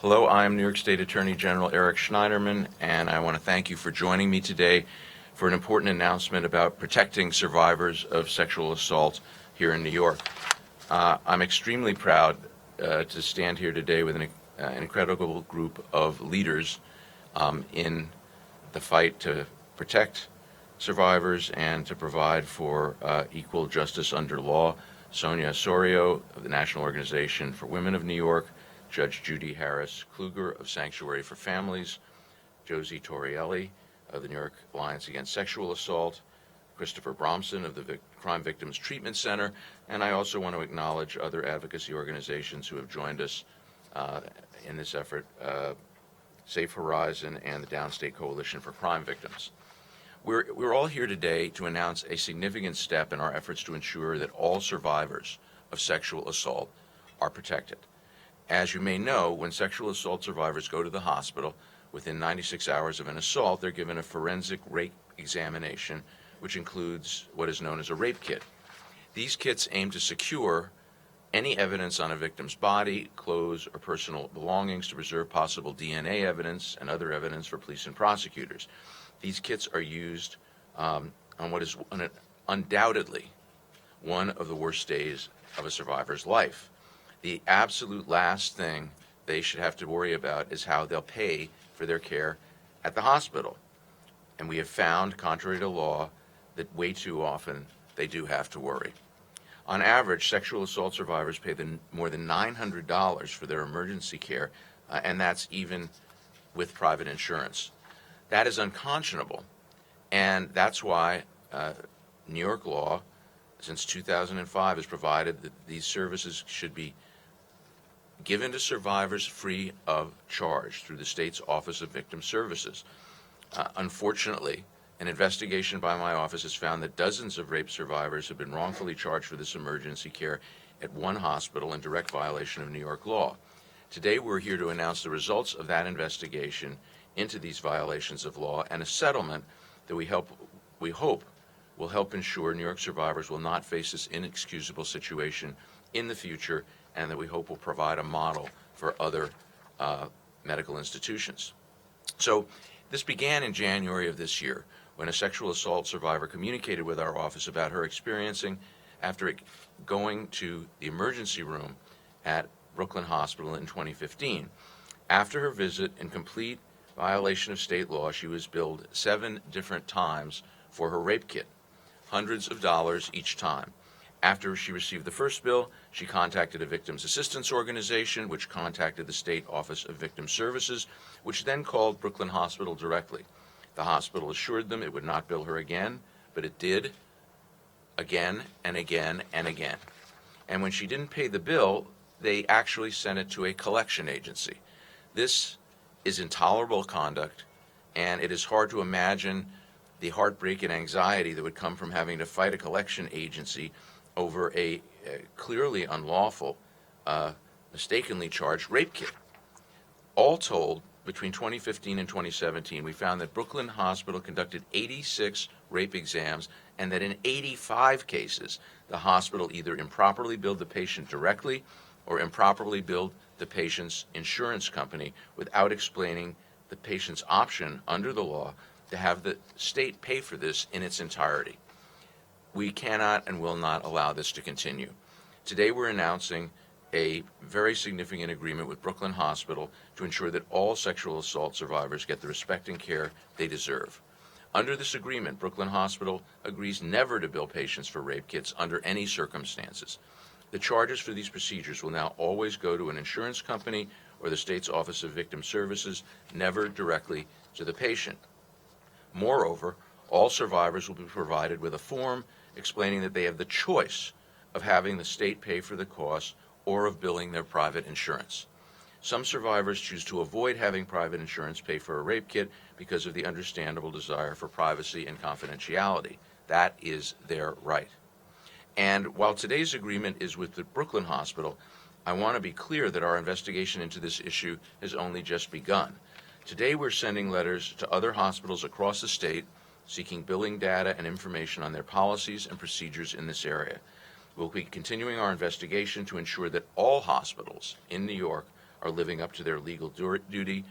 Hello, I am New York State Attorney General Eric Schneiderman, and I want to thank you for joining me today for an important announcement about protecting survivors of sexual assault here in New York. I'm extremely proud to stand here today with an incredible group of leaders in the fight to protect survivors and to provide for equal justice under law. Sonia Osorio of the National Organization for Women of New York, Judge Judy Harris Kluger of Sanctuary for Families, Josie Torrielli of the New York Alliance Against Sexual Assault, Christopher Bromson of the Crime Victims Treatment Center, and I also want to acknowledge other advocacy organizations who have joined us in this effort, Safe Horizon and the Downstate Coalition for Crime Victims. We're all here today to announce a significant step in our efforts to ensure that all survivors of sexual assault are protected. As you may know, when sexual assault survivors go to the hospital, within 96 hours of an assault, they're given a forensic rape examination, which includes what is known as a rape kit. These kits aim to secure any evidence on a victim's body, clothes, or personal belongings to preserve possible DNA evidence and other evidence for police and prosecutors. These kits are used on what is undoubtedly one of the worst days of a survivor's life. The absolute last thing they should have to worry about is how they'll pay for their care at the hospital. And we have found, contrary to law, that way too often they do have to worry. On average, sexual assault survivors pay more than $900 for their emergency care, and that's even with private insurance. That is unconscionable, and that's why New York law, since 2005, has provided that these services should be given to survivors free of charge through the state's Office of Victim Services. Unfortunately, an investigation by my office has found that dozens of rape survivors have been wrongfully charged for this emergency care at one hospital in direct violation of New York law. Today, we're here to announce the results of that investigation into these violations of law and a settlement that we hope will help ensure New York survivors will not face this inexcusable situation in the future, and that we hope will provide a model for other medical institutions. So this began in January of this year when a sexual assault survivor communicated with our office about her experiencing after going to the emergency room at Brooklyn Hospital in 2015. After her visit, in complete violation of state law, she was billed 7 different times for her rape kit, hundreds of dollars each time. After she received the first bill, she contacted a victims assistance organization, which contacted the State Office of Victim Services, which then called Brooklyn Hospital directly. The hospital assured them it would not bill her again, but it did again and again and again. And when she didn't pay the bill, they actually sent it to a collection agency. This is intolerable conduct, and it is hard to imagine the heartbreak and anxiety that would come from having to fight a collection agency over a clearly unlawful, mistakenly charged rape kit. All told, between 2015 and 2017, we found that Brooklyn Hospital conducted 86 rape exams, and that in 85 cases, the hospital either improperly billed the patient directly or improperly billed the patient's insurance company without explaining the patient's option under the law to have the state pay for this in its entirety. We cannot and will not allow this to continue. Today we're announcing a very significant agreement with Brooklyn Hospital to ensure that all sexual assault survivors get the respect and care they deserve. Under this agreement, Brooklyn Hospital agrees never to bill patients for rape kits under any circumstances. The charges for these procedures will now always go to an insurance company or the state's Office of Victim Services, never directly to the patient. Moreover, all survivors will be provided with a form explaining that they have the choice of having the state pay for the cost or of billing their private insurance. Some survivors choose to avoid having private insurance pay for a rape kit because of the understandable desire for privacy and confidentiality. That is their right. And while today's agreement is with the Brooklyn Hospital, I want to be clear that our investigation into this issue has only just begun. Today we're sending letters to other hospitals across the state seeking billing data and information on their policies and procedures in this area. We'll be continuing our investigation to ensure that all hospitals in New York are living up to their legal duty.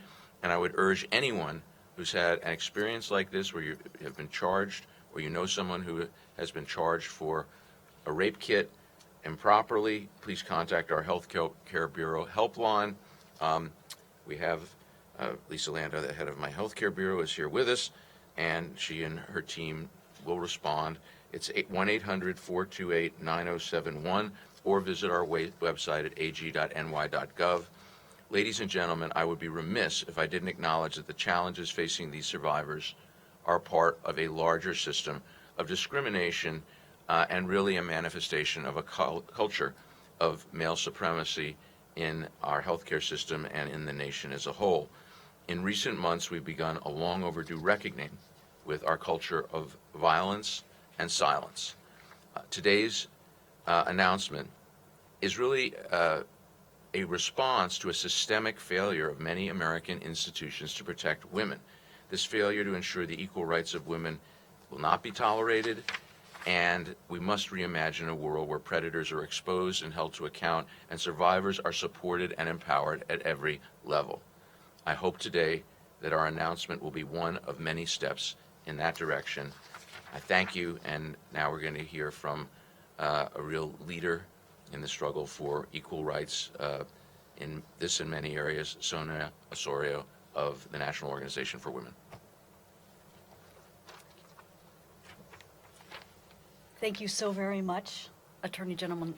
And I would urge anyone who's had an experience like this where you have been charged or you know someone who has been charged for a rape kit improperly, please contact our Health Care Bureau helpline. We have Lisa Landa, the head of my Health Care Bureau, is here with us, and she and her team will respond. It's 1-800-428-9071, or visit our website at ag.ny.gov. Ladies and gentlemen, I would be remiss if I didn't acknowledge that the challenges facing these survivors are part of a larger system of discrimination and really a manifestation of a culture of male supremacy in our healthcare system and in the nation as a whole. In recent months, we've begun a long overdue reckoning with our culture of violence and silence. Today's announcement is really a response to a systemic failure of many American institutions to protect women. This failure to ensure the equal rights of women will not be tolerated, and we must reimagine a world where predators are exposed and held to account, and survivors are supported and empowered at every level. I hope today that our announcement will be one of many steps in that direction. I thank you, and now we're going to hear from a real leader in the struggle for equal rights in this and many areas, Sonia Osorio of the National Organization for Women. Thank you so very much, Attorney General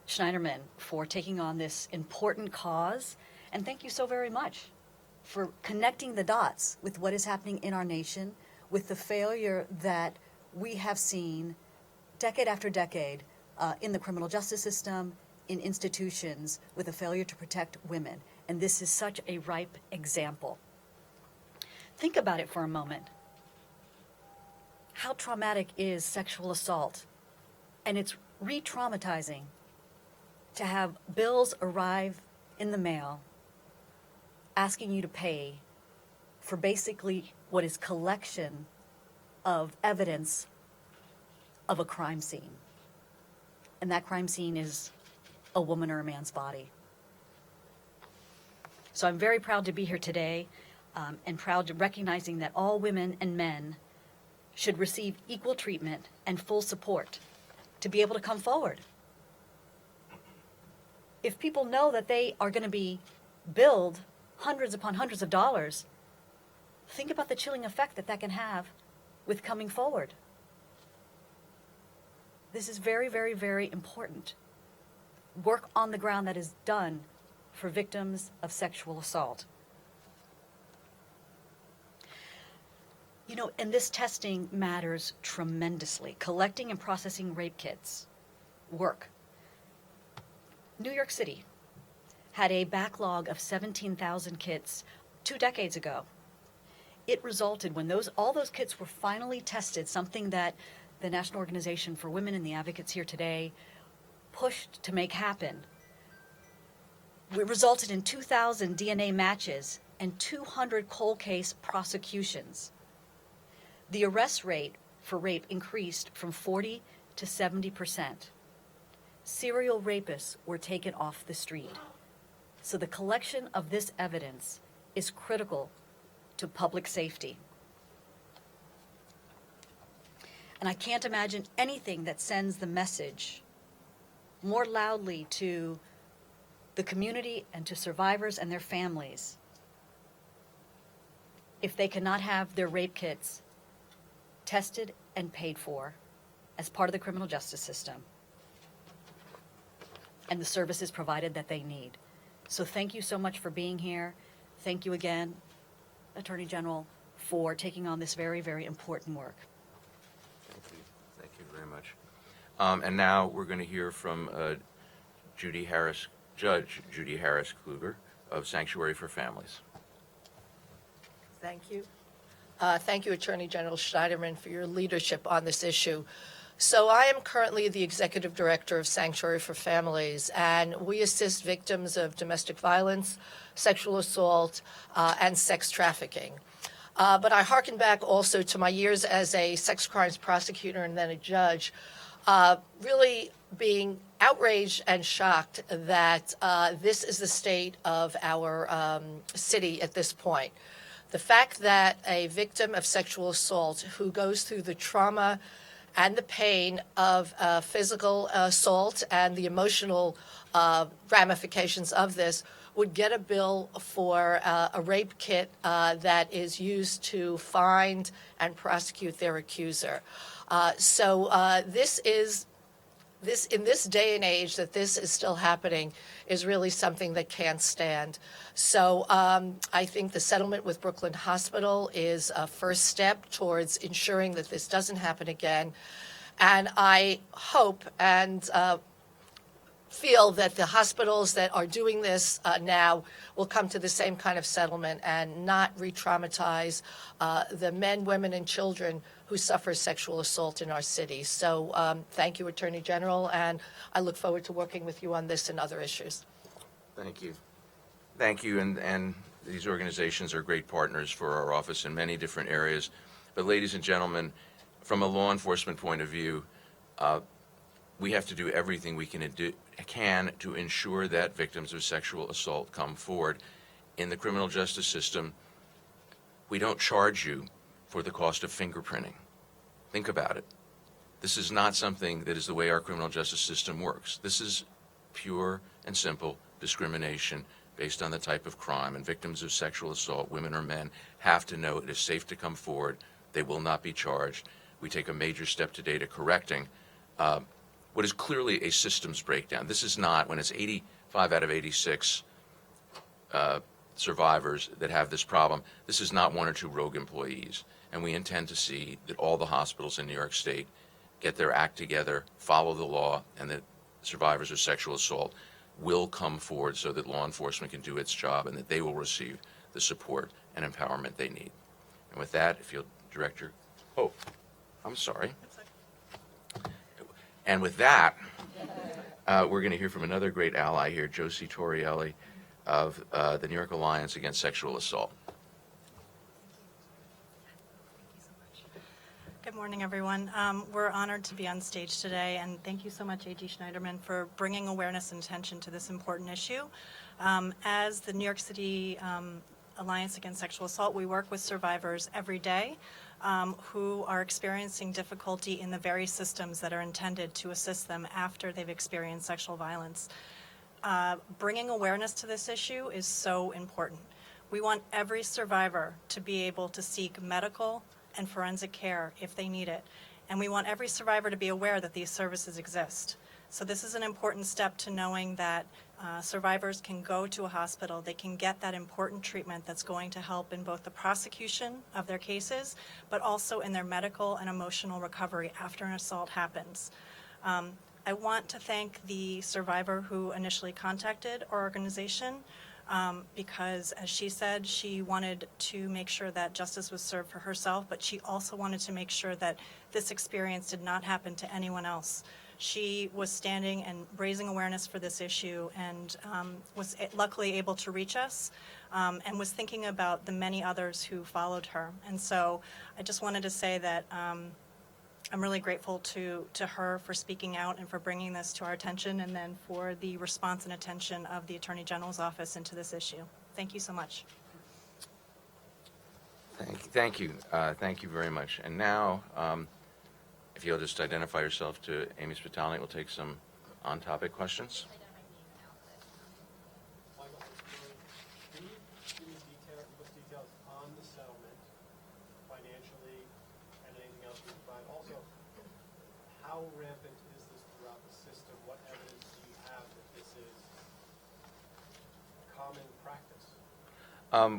Schneiderman, for taking on this important cause, and thank you so very much for connecting the dots with what is happening in our nation, with the failure that we have seen decade after decade in the criminal justice system, in institutions, with a failure to protect women. And this is such a ripe example. Think about it for a moment. How traumatic is sexual assault? And it's re-traumatizing to have bills arrive in the mail asking you to pay for basically what is collection of evidence of a crime scene. And that crime scene is a woman or a man's body. So I'm very proud to be here today and proud to recognizing that all women and men should receive equal treatment and full support to be able to come forward. If people know that they are going to be billed hundreds upon hundreds of dollars, think about the chilling effect that that can have with coming forward. This is very, very, very important. Work on the ground that is done for victims of sexual assault. You know, and this testing matters tremendously. Collecting and processing rape kits work. New York City had a backlog of 17,000 kits 2 decades ago. It resulted, when all those kits were finally tested, something that the National Organization for Women and the advocates here today pushed to make happen. It resulted in 2,000 DNA matches and 200 cold case prosecutions. The arrest rate for rape increased from 40 to 70%. Serial rapists were taken off the street. So the collection of this evidence is critical to public safety. And I can't imagine anything that sends the message more loudly to the community and to survivors and their families if they cannot have their rape kits tested and paid for as part of the criminal justice system and the services provided that they need. So thank you so much for being here. Thank you again, Attorney General, for taking on this very, very important work. Thank you. Thank you very much. And now we're going to hear from Judge Judy Harris Kluger of Sanctuary for Families. Thank you. Thank you, Attorney General Schneiderman, for your leadership on this issue. So I am currently the Executive Director of Sanctuary for Families, and we assist victims of domestic violence, sexual assault, and sex trafficking. But I hearken back also to my years as a sex crimes prosecutor and then a judge, really being outraged and shocked that this is the state of our city at this point. The fact that a victim of sexual assault who goes through the trauma and the pain of physical assault and the emotional ramifications of this would get a bill for a rape kit that is used to find and prosecute their accuser. So in this day and age that this is still happening is really something that can't stand. So I think the settlement with Brooklyn Hospital is a first step towards ensuring that this doesn't happen again. And I hope and feel that the hospitals that are doing this now will come to the same kind of settlement and not re-traumatize the men, women, and children who suffer sexual assault in our city. So thank you, Attorney General, and I look forward to working with you on this and other issues. Thank you. Thank you, and these organizations are great partners for our office in many different areas. But ladies and gentlemen, from a law enforcement point of view, we have to do everything we can to ensure that victims of sexual assault come forward. In the criminal justice system, we don't charge you for the cost of fingerprinting. Think about it. This is not something that is the way our criminal justice system works. This is pure and simple discrimination based on the type of crime, and victims of sexual assault, women or men, have to know it is safe to come forward. They will not be charged. We take a major step today to correcting what is clearly a systems breakdown. This is not, when it's 85 out of 86 survivors that have this problem, this is not one or two rogue employees. And we intend to see that all the hospitals in New York State get their act together, follow the law, and that survivors of sexual assault will come forward so that law enforcement can do its job and that they will receive the support and empowerment they need. And with that, if you'll direct your... Oh, I'm sorry. And with that, we're going to hear from another great ally here, Josie Torrielli of the New York Alliance Against Sexual Assault. Good morning, everyone. We're honored to be on stage today, and thank you so much, A.G. Schneiderman, for bringing awareness and attention to this important issue. As the New York City Alliance Against Sexual Assault, we work with survivors every day who are experiencing difficulty in the very systems that are intended to assist them after they've experienced sexual violence. Bringing awareness to this issue is so important. We want every survivor to be able to seek medical and forensic care if they need it. And we want every survivor to be aware that these services exist. So this is an important step to knowing that survivors can go to a hospital, they can get that important treatment that's going to help in both the prosecution of their cases, but also in their medical and emotional recovery after an assault happens. I want to thank the survivor who initially contacted our organization because, as she said, she wanted to make sure that justice was served for herself, but she also wanted to make sure that this experience did not happen to anyone else. She was standing and raising awareness for this issue and was luckily able to reach us and was thinking about the many others who followed her. And so I just wanted to say that I'm really grateful to her for speaking out and for bringing this to our attention, and then for the response and attention of the Attorney General's office into this issue. Thank you so much. Thank you. Thank you very much. And now, if you'll just identify yourself to Amy Spitalny, we'll take some on-topic questions. Michael, can you give me details on the settlement, financially, and anything else you can provide? Also, how rampant is this throughout the system? What evidence do you have that this is common practice?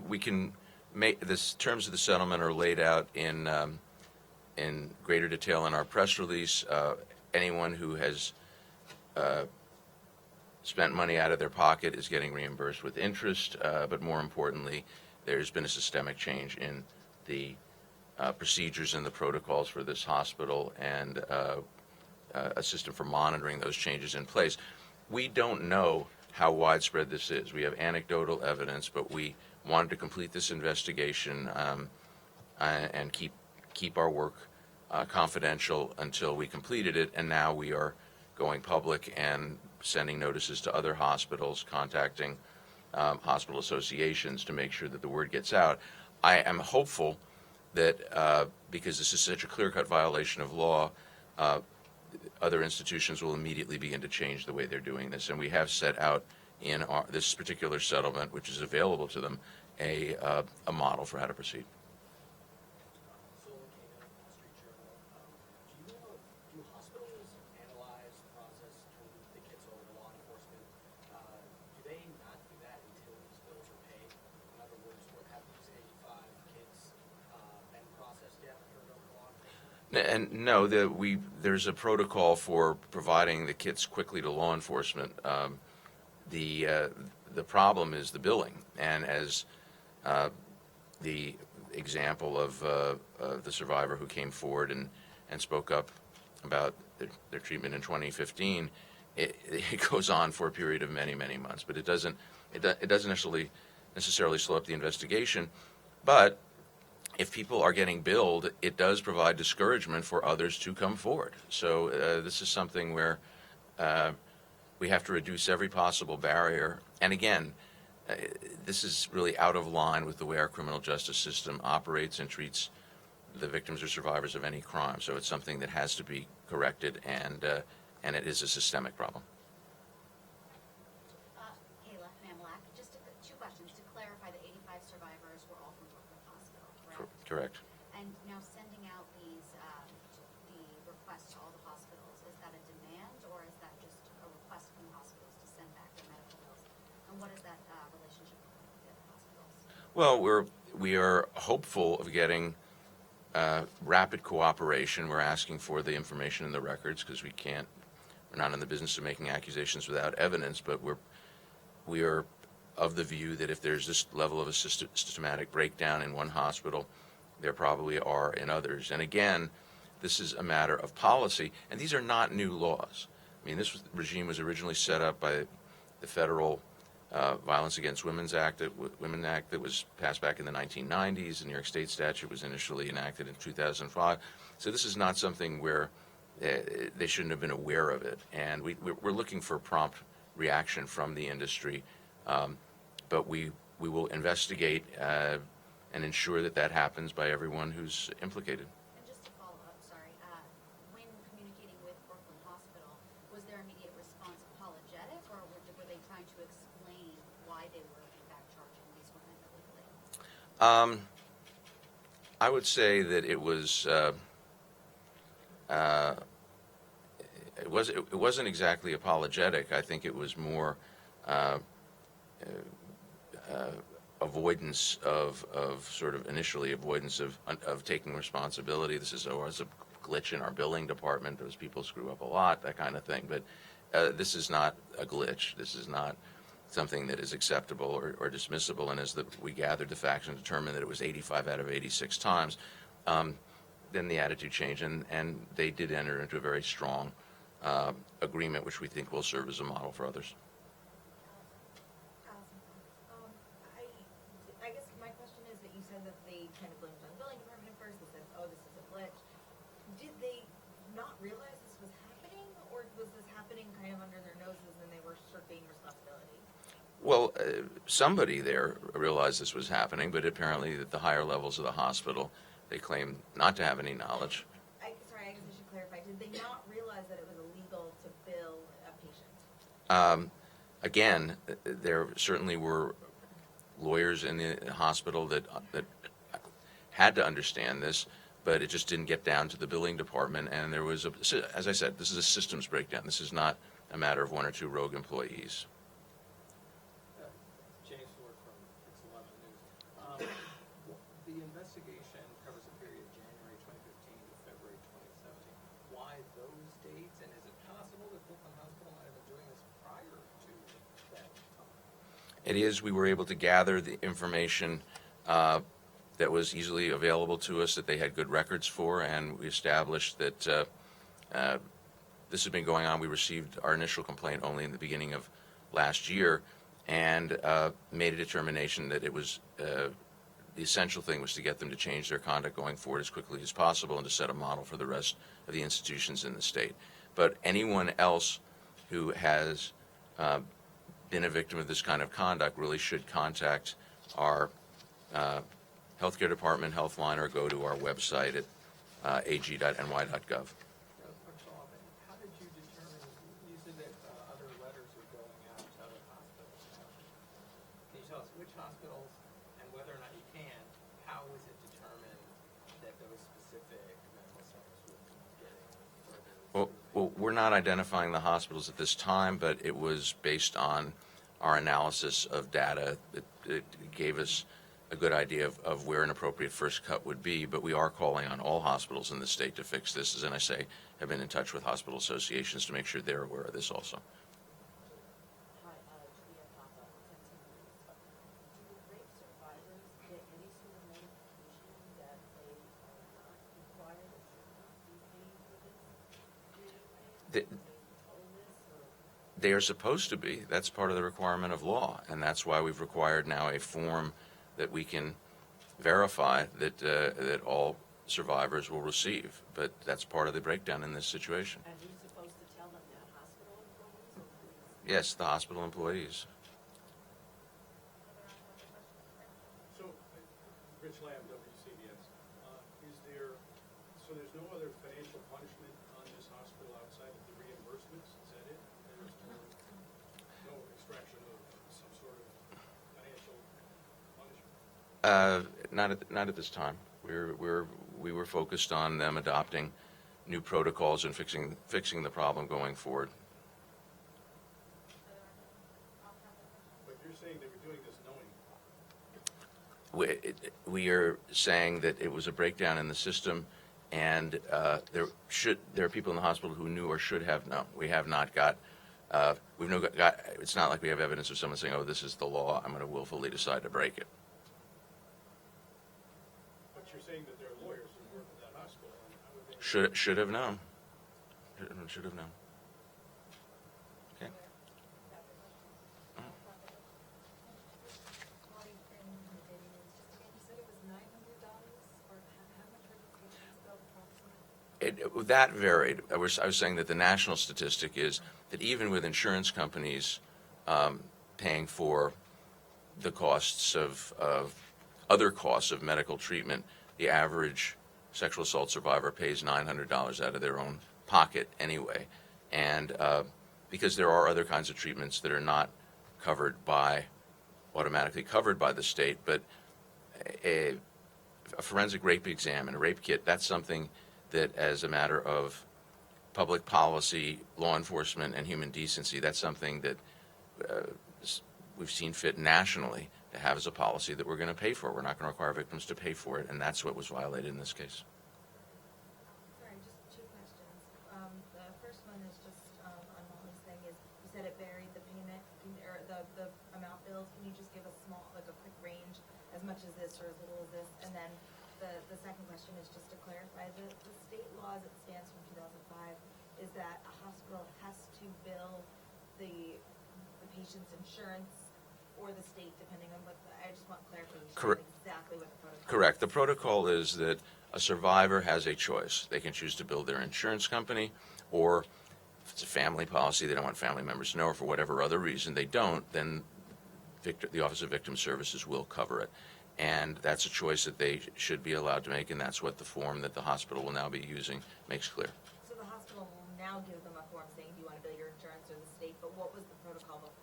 We can make this. Terms of the settlement are laid out in greater detail in our press release. Anyone who has spent money out of their pocket is getting reimbursed with interest, but more importantly, there's been a systemic change in the procedures and the protocols for this hospital, and a system for monitoring those changes in place. We don't know how widespread this is. We have anecdotal evidence, but we wanted to complete this investigation and keep our work confidential until we completed it, and now we are going public and sending notices to other hospitals, contacting hospital associations to make sure that the word gets out. I am hopeful that because this is such a clear-cut violation of law, other institutions will immediately begin to change the way they're doing this. And we have set out in this particular settlement, which is available to them, a model for how to proceed. Do you know, do hospitals analyze, process, turn the kids over to law enforcement? Do they not do that until these bills are paid? In other words, what have these 85 kids been processed yet or turned over to law enforcement? And no, there's a protocol for providing the kits quickly to law enforcement. The problem is the billing, and as the example of the survivor who came forward and spoke up about their treatment in 2015, it goes on for a period of many, many months. But it doesn't necessarily slow up the investigation. But if people are getting billed, it does provide discouragement for others to come forward. So this is something where we have to reduce every possible barrier. And again, this is really out of line with the way our criminal justice system operates and treats the victims or survivors of any crime. So it's something that has to be corrected, and it is a systemic problem. Kayla Mamlak, just two questions. To clarify, the 85 survivors were all from Brooklyn Hospital, correct? Correct. And now sending out these, the requests to all the hospitals, is that a demand or is that just a request from the hospitals to send back their medical bills? And what is that relationship with the other hospitals? Well, we are hopeful of getting rapid cooperation. We're asking for the information in the records because we're not in the business of making accusations without evidence, but we are of the view that if there's this level of a systematic breakdown in one hospital, there probably are in others. And again, this is a matter of policy, and these are not new laws. I mean, this regime was originally set up by the federal Violence Against Women's Act that was passed back in the 1990s. The New York State statute was initially enacted in 2005. So this is not something where they shouldn't have been aware of it. And we're looking for prompt reaction from the industry, but we will investigate and ensure that happens by everyone who's implicated. And just to follow up, sorry, when communicating with Brooklyn Hospital, was their immediate response apologetic, or were they trying to explain why they were in fact charging these women illegally? I would say that it wasn't exactly apologetic. I think it was more avoidance of sort of initially avoidance of taking responsibility. This is always a glitch in our billing department. Those people screw up a lot, that kind of thing. But this is not a glitch. This is not something that is acceptable or dismissible. And as we gathered the facts and determined that it was 85 out of 86 times, then the attitude changed, and they did enter into a very strong agreement, which we think will serve as a model for others. I guess my question is that you said that they kind of blamed it on the billing department at first. They said, oh, this is a glitch. Did they not realize this was happening, or was this happening kind of under their noses and they were shirking responsibility? Well, somebody there realized this was happening, but apparently at the higher levels of the hospital, they claimed not to have any knowledge. I guess I should clarify. Did they not realize that it was illegal to bill a patient? Again, there certainly were lawyers in the hospital that had to understand this, but it just didn't get down to the billing department. And there was, as I said, this is a systems breakdown. This is not a matter of one or two rogue employees. James Ford from It's 11 News. The investigation covers the period January 2015 to February 2017. Why those dates, and is it possible that Brooklyn Hospital might have been doing this prior to that time? It is. We were able to gather the information that was easily available to us, that they had good records for, and we established that this had been going on. We received our initial complaint only in the beginning of last year, and made a determination that it was the essential thing was to get them to change their conduct going forward as quickly as possible and to set a model for the rest of the institutions in the state. But anyone else who has been a victim of this kind of conduct really should contact our healthcare department, Healthline, or go to our website at ag.ny.gov. How did you determine, you said that other letters are going out to other hospitals. Can you tell us which hospitals and whether or not you can, how was it determined that those specific medical centers would be getting further? Well, we're not identifying the hospitals at this time, but it was based on our analysis of data. It gave us a good idea of where an appropriate first cut would be, but we are calling on all hospitals in the state to fix this, as I say, have been in touch with hospital associations to make sure they're aware of this also. Hi, Julia Papa, do rape survivors get any sort of notification that they are not required or should not be paying for this? They are supposed to be. That's part of the requirement of law, and that's why we've required now a form that we can verify that that all survivors will receive. But that's part of the breakdown in this situation. And who's supposed to tell them that? Hospital employees or police? Yes, the hospital employees. So, Rich Lamb, WCBS, so there's no other financial punishment on this hospital outside of the reimbursements? Is that it? There's no extraction of some sort of financial punishment? Not at this time. We were focused on them adopting new protocols and fixing the problem going forward. But you're saying they were doing this knowingly? We are saying that it was a breakdown in the system, and there are people in the hospital who knew or should have known. We have not got. It's not like we have evidence of someone saying, "Oh, this is the law. I'm going to willfully decide to break it." But you're saying that there are lawyers who work at that hospital, and how would they? Should have known. Should have known. Okay. You said it was $900, or how much were the patients billed approximately? That varied. I was saying that the national statistic is that even with insurance companies paying for the costs of other costs of medical treatment, the average sexual assault survivor pays $900 out of their own pocket anyway. And because there are other kinds of treatments that are not automatically covered by the state, but a forensic rape exam and a rape kit, that's something that, as a matter of public policy, law enforcement, and human decency, that's something that we've seen fit nationally to have as a policy that we're going to pay for. We're not going to require victims to pay for it, and that's what was violated in this case. Sorry, just two questions. The first one is just on Molly's thing is, you said it varied the payment, or the amount billed. Can you just give a quick range, as much as this or as little as this? And then the second question is just to clarify, the state law as it stands from 2005 is that a hospital has to bill the patient's insurance or the state, depending on I just want clarification on exactly what the protocol is. Correct. The protocol is that a survivor has a choice. They can choose to bill their insurance company, or if it's a family policy, they don't want family members to know, or for whatever other reason they don't, then the Office of Victim Services will cover it. And that's a choice that they should be allowed to make, and that's what the form that the hospital will now be using makes clear. So the hospital will now give them a form saying, do you want to bill your insurance or the state, but what was the protocol before?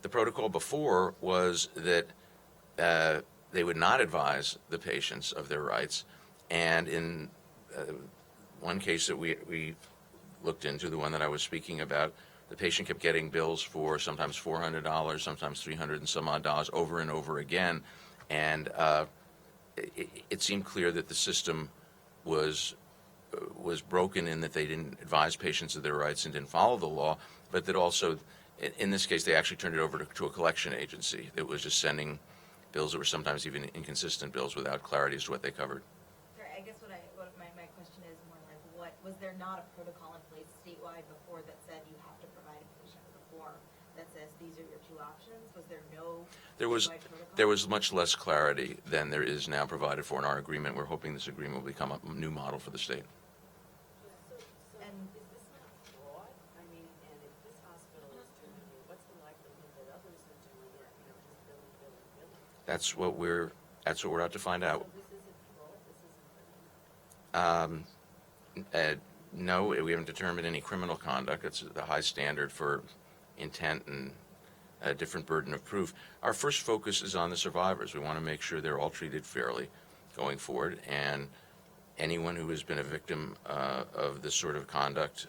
The protocol before was that they would not advise the patients of their rights, and in one case that we looked into, the one that I was speaking about, the patient kept getting bills for sometimes $400, sometimes $300 and some odd dollars over and over again, and it seemed clear that the system was broken in that they didn't advise patients of their rights and didn't follow the law, but that also, in this case, they actually turned it over to a collection agency that was just sending bills that were sometimes even inconsistent bills without clarity as to what they covered. Sorry, I guess what my question is more like, was there not a protocol in place statewide before that said you have to provide a patient with a form that says these are your two options? Was there no statewide protocol? There was much less clarity than there is now provided for in our agreement. We're hoping this agreement will become a new model for the state. So That's what we're out to find out. So this isn't fraud, this isn't criminal? No, we haven't determined any criminal conduct. It's the high standard for intent and a different burden of proof. Our first focus is on the survivors. We want to make sure they're all treated fairly going forward, and anyone who has been a victim of this sort of conduct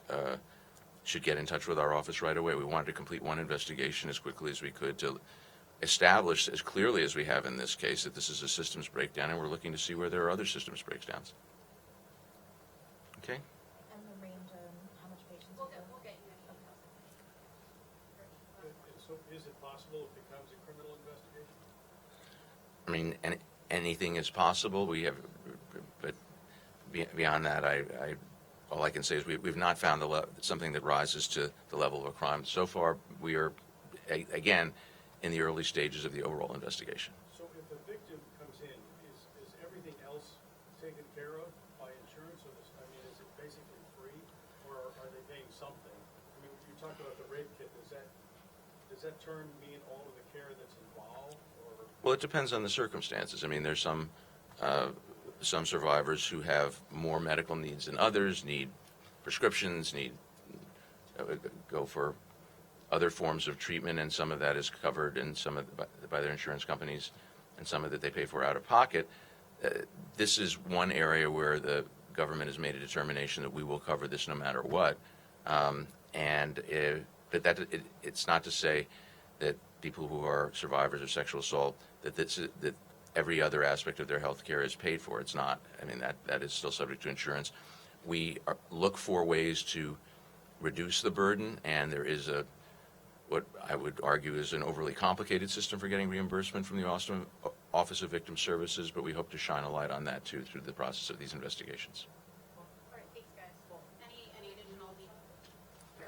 should get in touch with our office right away. We wanted to complete one investigation as quickly as we could to establish as clearly as we have in this case that this is a systems breakdown, and we're looking to see where there are other systems breakdowns. Okay? And the range on how much patients We'll will get, go? we'll get you any details. So is it possible it becomes a criminal investigation? I mean, anything is possible. We have, but beyond that, all I can say is we've not found something that rises to the level of a crime. So far, we are, again, in the early stages of the overall investigation. So if a victim comes in, is everything else taken care of by insurance, or this, I mean, is it basically free, or are they paying something? I mean, you talked about the rape kit, does that term mean all of the care that's involved, or? Well, it depends on the circumstances. I mean, there's some survivors who have more medical needs than others, need prescriptions, go for other forms of treatment, and some of that is covered in by their insurance companies, and some of that they pay for out of pocket. This is one area where the government has made a determination that we will cover this no matter what. But it's not to say that people who are survivors of sexual assault that every other aspect of their health care is paid for. It's not. I mean, that is still subject to insurance. We look for ways to reduce the burden, and there is what I would argue is an overly complicated system for getting reimbursement from the Office of Victim Services, but we hope to shine a light on that too through the process of these investigations. All right, thanks, guys. Any additional details? Yeah,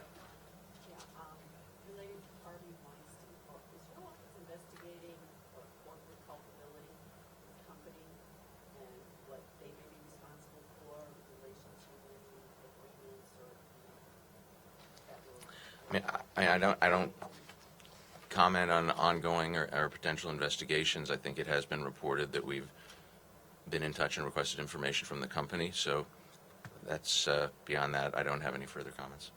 related to Harvey Weinstein, is your office investigating for corporate culpability of the company and what they may be responsible for in relation to any agreements or, federal? I mean, I don't comment on ongoing or potential investigations. I think it has been reported that we've been in touch and requested information from the company. So that's beyond that. I don't have any further comments.